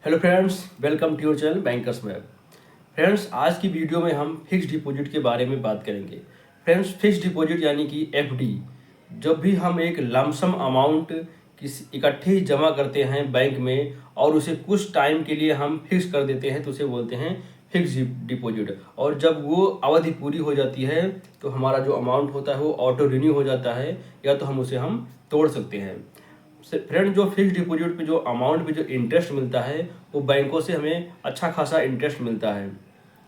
Hello friends, welcome to your channel bankers map. Friends, आज की video में हम फिक्स डिपॉजिट के बारे में बात करेंगे। फ्रेंड्स, फिक्स डिपॉजिट यानी कि एफडी। जब भी हम एक लमसम अमाउंट किसी इकट्ठे जमा करते हैं बैंक में और उसे कुछ टाइम के लिए हम फिक्स कर देते हैं तो उसे बोलते हैं फिक्स डिपॉजिट। और जब वो अवधि पूरी हो जाती है तो हमारा जो अमाउंट होता है वो ऑटो रिन्यू हो जाता है या तो हम तोड़ सकते हैं। फ्रेंड, जो फिक्स डिपॉजिट पे जो अमाउंट पे जो इंटरेस्ट मिलता है वो बैंकों से हमें अच्छा खासा इंटरेस्ट मिलता है।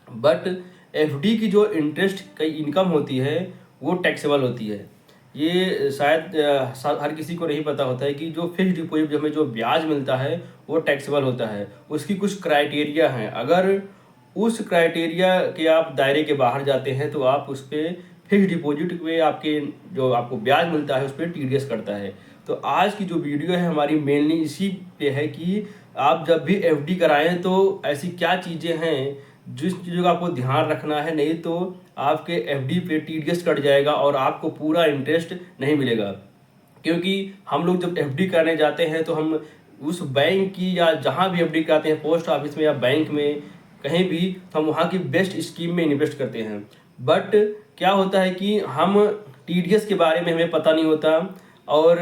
बट एफडी की जो इंटरेस्ट की इनकम होती है वो टैक्सेबल होती है। ये शायद हर किसी को नहीं पता होता है कि जो फिक्स डिपॉजिट हमें जो ब्याज मिलता है वो टैक्सेबल होता है। उसकी कुछ क्राइटेरिया हैं। अगर उस क्राइटेरिया के आप दायरे के बाहर जाते हैं तो आप उस पर फिक्स डिपॉजिट पे आपके जो आपको ब्याज मिलता है उस पर टीडीएस करता है। तो आज की जो वीडियो है हमारी मेनली इसी पे है कि आप जब भी एफडी कराएं तो ऐसी क्या चीज़ें हैं जिस चीज़ों का आपको ध्यान रखना है, नहीं तो आपके एफडी पे टीडीएस कट जाएगा और आपको पूरा इंटरेस्ट नहीं मिलेगा। क्योंकि हम लोग जब एफडी कराने जाते हैं तो हम उस बैंक की या जहाँ भी एफडी कराते हैं, पोस्ट ऑफिस में या बैंक में कहीं भी, तो हम वहाँ की बेस्ट स्कीम में इन्वेस्ट करते हैं। बट क्या होता है कि हम टीडीएस के बारे में हमें पता नहीं होता और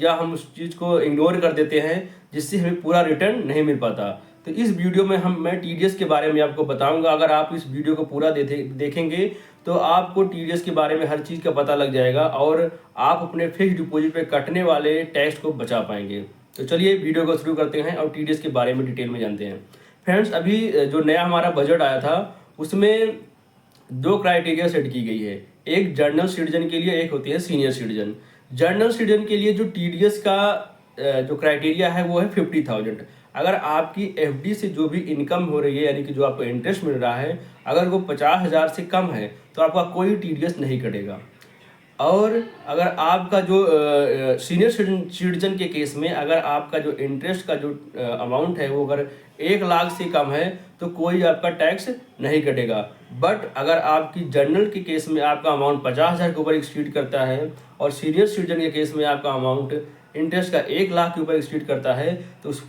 या हम उस चीज़ को इग्नोर कर देते हैं जिससे हमें पूरा रिटर्न नहीं मिल पाता। तो इस वीडियो में मैं टीडीएस के बारे में आपको बताऊंगा। अगर आप इस वीडियो को पूरा देखेंगे तो आपको टीडीएस के बारे में हर चीज़ का पता लग जाएगा और आप अपने फिक्स डिपॉजिट पे कटने वाले टैक्स को बचा पाएंगे। तो चलिए वीडियो को शुरू करते हैं और टीडीएस के बारे में डिटेल में जानते हैं। फ्रेंड्स, अभी जो नया हमारा बजट आया था उसमें दो क्राइटेरिया सेट की गई है। एक जनरल सिटीजन के लिए, एक होती है सीनियर सिटीजन। जनरल सिटीजन के लिए जो टीडीएस का जो क्राइटेरिया है वो है 50,000। अगर आपकी एफडी से जो भी इनकम हो रही है यानी कि जो आपको इंटरेस्ट मिल रहा है, अगर वो 50,000 से कम है तो आपका कोई टीडीएस नहीं कटेगा। और अगर आपका जो सीनियर सिटीजन के केस में अगर आपका जो इंटरेस्ट का जो अमाउंट है वो अगर 1 लाख से कम है तो कोई आपका टैक्स नहीं कटेगा। बट अगर आपकी जनरल के केस में आपका अमाउंट 50,000 के ऊपर एक्सीड करता है और सीनियर सिटीजन के केस में आपका अमाउंट इंटरेस्ट का 1 लाख के ऊपर एक्सीड करता है तो उस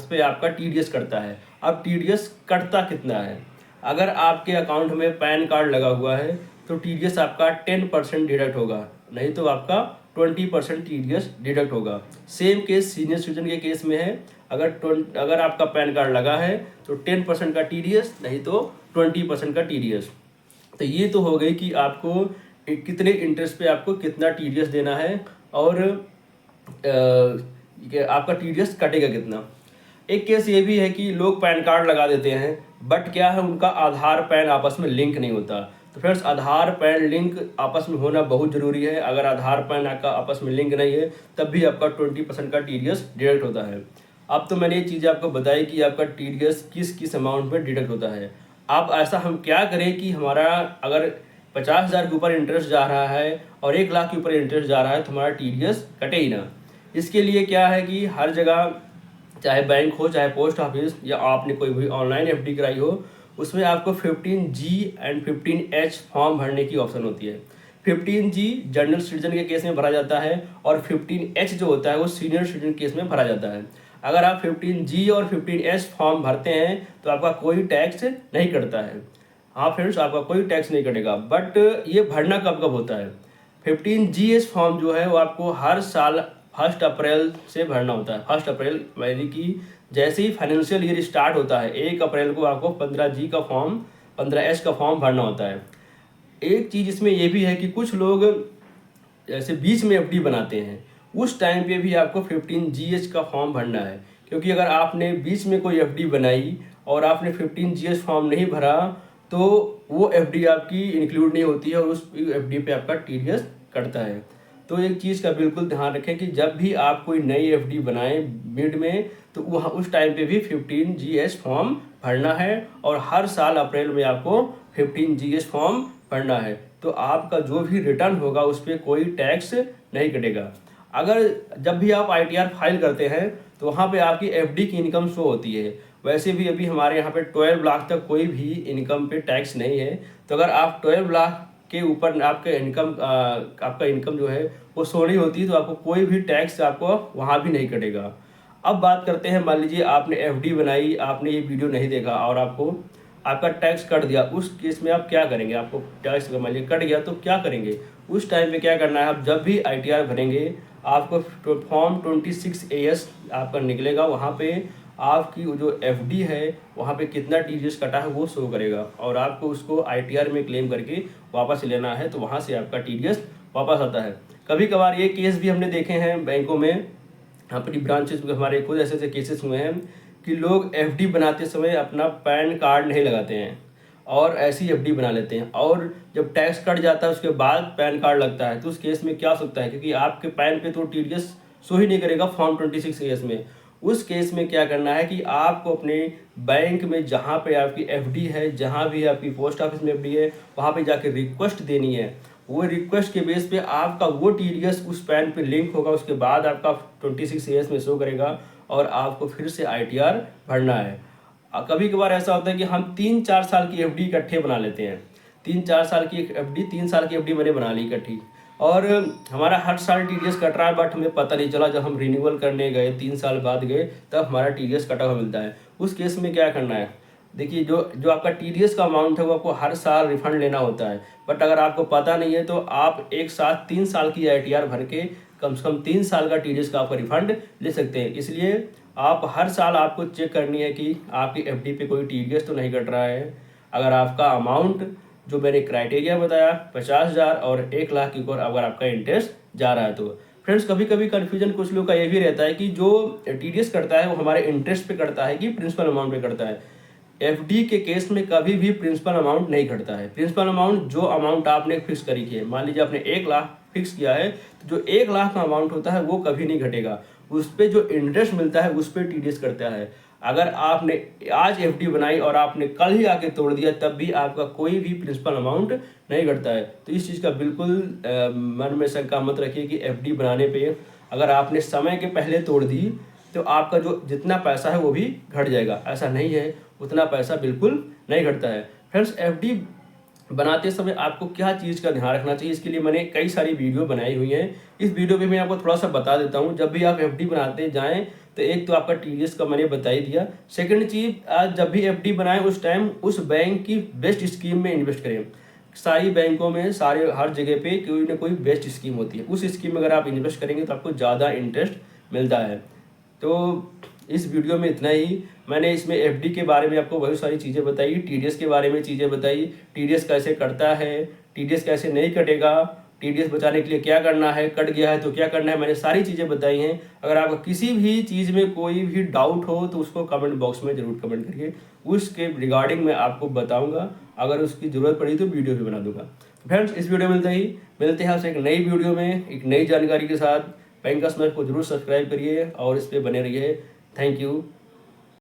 पर आपका टीडीएस कटता है। अब टीडीएस कटता कितना है? अगर आपके अकाउंट में पैन कार्ड लगा हुआ है तो टीडीएस आपका 10% डिडक्ट होगा, नहीं तो आपका 20% टीडीएस डिडक्ट होगा। सेम केस सीनियर सिटीजन के केस में है। अगर आपका पैन कार्ड लगा है तो 10% का टीडीएस, नहीं तो 20% का टीडीएस। तो ये तो हो गई कि आपको कितने इंटरेस्ट पे आपको कितना टीडीएस देना है और आपका टीडीएस कटेगा कितना। एक केस ये भी है कि लोग पैन कार्ड लगा देते हैं बट क्या है, उनका आधार पैन आपस में लिंक नहीं होता। तो फ्रेंड्स, आधार पैन लिंक आपस में होना बहुत ज़रूरी है। अगर आधार पैन आपका आपस में लिंक नहीं है तब भी आपका 20% का टीडीएस डिडक्ट होता है। अब तो मैंने ये चीज़ आपको बताई कि आपका टीडीएस किस किस अमाउंट में डिडक्ट होता है। अब ऐसा हम क्या करें कि हमारा अगर 50,000 के ऊपर इंटरेस्ट जा रहा है और 1 लाख के ऊपर इंटरेस्ट जा रहा है तो हमारा टीडीएस कटे ही ना। इसके लिए क्या है कि हर जगह, चाहे बैंक हो चाहे पोस्ट ऑफिस या आपने कोई भी ऑनलाइन एफडी कराई हो, उसमें आपको 15G एंड 15H फॉर्म भरने की ऑप्शन होती है। 15G जनरल सिटीजन के केस में भरा जाता है और 15H जो होता है वो सीनियर सिटीजन केस में भरा जाता है। अगर आप 15G और 15H फॉर्म भरते हैं तो आपका कोई टैक्स नहीं कटता है। हाँ फ्रेंड्स, आपका कोई टैक्स नहीं कटेगा। बट ये भरना कब कब होता है? 15GH फॉर्म जो है वो आपको हर साल 1 अप्रैल से भरना होता है। 1 अप्रैल यानी कि जैसे ही फाइनेंशियल ईयर स्टार्ट होता है 1 अप्रैल को आपको 15G का फॉर्म, 15H का फॉर्म भरना होता है। एक चीज़ इसमें यह भी है कि कुछ लोग जैसे बीच में एफडी बनाते हैं, उस टाइम पे भी आपको 15GH का फॉर्म भरना है। क्योंकि अगर आपने बीच में कोई एफडी बनाई और आपने 15GH फॉर्म नहीं भरा तो वो एफडी आपकी इंक्लूड नहीं होती है और उस एफडी पे आपका टीडीएस कटता है। तो एक चीज़ का बिल्कुल ध्यान रखें कि जब भी आप कोई नई एफडी बनाएं मिड में तो वहाँ उस टाइम पे भी 15GH फॉर्म भरना है और हर साल अप्रैल में आपको 15GH फॉर्म भरना है। तो आपका जो भी रिटर्न होगा उस पर कोई टैक्स नहीं कटेगा। अगर जब भी आप आईटीआर फाइल करते हैं तो वहाँ पे आपकी एफडी की इनकम शो होती है। वैसे भी अभी हमारे यहाँ पे 12 लाख तक कोई भी इनकम पे टैक्स नहीं है। तो अगर आप 12 लाख के ऊपर आपका इनकम जो है वो शो नहीं होती तो आपको कोई भी टैक्स आपको वहाँ भी नहीं कटेगा। अब बात करते हैं, मान लीजिए आपने एफडी बनाई, आपने ये वीडियो नहीं देखा और आपको आपका टैक्स कट दिया, उस केस में आप क्या करेंगे? आपको टैक्स मान लीजिए कट गया तो क्या करेंगे? उस टाइम पे क्या करना है, आप जब भी आईटीआर भरेंगे आपको फॉर्म 26AS आपका निकलेगा, वहाँ पे आपकी जो एफडी है वहाँ पे कितना टीडीएस कटा है वो शो करेगा और आपको उसको आईटीआर में क्लेम करके वापस लेना है, तो वहाँ से आपका टीडीएस वापस आता है। कभी कभार ये केस भी हमने देखे हैं बैंकों में, अपनी ब्रांचेस में हमारे खुद ऐसे ऐसे केसेस हुए हैं कि लोग एफडी बनाते समय अपना पैन कार्ड नहीं लगाते हैं और ऐसी एफडी बना लेते हैं, और जब टैक्स कट जाता है उसके बाद पैन कार्ड लगता है, तो उस केस में क्या हो सकता है, क्योंकि आपके पैन पे तो टीडीएस शो ही नहीं करेगा फॉर्म 26AS में। उस केस में क्या करना है कि आपको अपने बैंक में जहाँ पे आपकी एफडी है, जहाँ भी आपकी पोस्ट ऑफिस में एफडी है, वहाँ पे जाके रिक्वेस्ट देनी है। वो रिक्वेस्ट के बेस पे आपका वो टीडीएस उस पैन पे लिंक होगा, उसके बाद आपका 26AS में शो करेगा और आपको फिर से आईटीआर भरना है। कभी कभार ऐसा होता है कि हम 3-4 साल की एफडी इकट्ठे बना लेते हैं। 3-4 साल की एफडी, 3 साल की एफडी मैंने बना ली इकट्ठी, और हमारा हर साल टीडीएस कट रहा है, बट हमें पता नहीं चला। जब हम रिन्यूअल करने गए 3 साल बाद गए तब हमारा टीडीएस कटा हुआ मिलता है। उस केस में क्या करना है, देखिए जो जो आपका टीडीएस का अमाउंट है वो आपको हर साल रिफंड लेना होता है, बट अगर आपको पता नहीं है तो आप एक साथ 3 साल की आईटीआर भर के कम से कम 3 साल का टीडीएस का आपका रिफंड ले सकते हैं। इसलिए आप हर साल आपको चेक करनी है कि आपकी एफडी पे कोई टीडीएस तो नहीं कट रहा है। अगर आपका अमाउंट जो मैंने क्राइटेरिया बताया 50,000 और 1 लाख के ऊपर अगर आपका इंटरेस्ट जा रहा है तो। फ्रेंड्स, कभी कभी कन्फ्यूजन कुछ लोग का ये भी रहता है कि जो टीडीएस कटता है वो हमारे इंटरेस्ट पे कटता है कि प्रिंसिपल अमाउंट पे कटता है। एफडी के केस में कभी भी प्रिंसिपल अमाउंट नहीं घटता है। प्रिंसिपल अमाउंट जो अमाउंट आपने फिक्स करी है, मान लीजिए आपने 1 लाख फिक्स किया है, तो जो 1 लाख का अमाउंट होता है वो कभी नहीं घटेगा। उस पर जो इंटरेस्ट मिलता है उस पर टीडीएस करता है। अगर आपने आज एफडी बनाई और आपने कल ही आके तोड़ दिया तब भी आपका कोई भी प्रिंसिपल अमाउंट नहीं घटता है। तो इस चीज़ का बिल्कुल मन में शंका मत रखिए कि एफडी बनाने पे अगर आपने समय के पहले तोड़ दी तो आपका जो जितना पैसा है वो भी घट जाएगा। ऐसा नहीं है, उतना पैसा बिल्कुल नहीं घटता है। फ्रेंड्स, एफडी बनाते समय आपको क्या चीज़ का ध्यान रखना चाहिए, इसके लिए मैंने कई सारी वीडियो बनाई हुई हैं। इस वीडियो पे मैं आपको थोड़ा सा बता देता हूँ। जब भी आप एफडी बनाते जाएं तो एक तो आपका टीडीएस का मैंने बता ही दिया। सेकंड चीज़, आज जब भी एफडी बनाएं उस टाइम उस बैंक की बेस्ट स्कीम में इन्वेस्ट करें। सारी बैंकों में सारे हर जगह पे कोई ना कोई बेस्ट स्कीम होती है, उस स्कीम में अगर आप इन्वेस्ट करेंगे तो आपको ज़्यादा इंटरेस्ट मिलता है। तो इस वीडियो में इतना ही। मैंने इसमें एफडी के बारे में आपको बहुत सारी चीज़ें बताई, टीडीएस के बारे में चीज़ें बताई, टीडीएस कैसे कटता है, टीडीएस कैसे नहीं कटेगा, टीडीएस बचाने के लिए क्या करना है, कट गया है तो क्या करना है, मैंने सारी चीज़ें बताई हैं। अगर आपको किसी भी चीज़ में कोई भी डाउट हो तो उसको कमेंट बॉक्स में ज़रूर कमेंट करिए, उसके रिगार्डिंग मैं आपको बताऊँगा। अगर उसकी ज़रूरत पड़ी तो वीडियो भी बना दूँगा। फ्रेंड्स, इस वीडियो मिलते हैं आपसे एक नई वीडियो में एक नई जानकारी के साथ। बैंकर्स मैप को जरूर सब्सक्राइब करिए और इस पर बने रहिए। Thank you.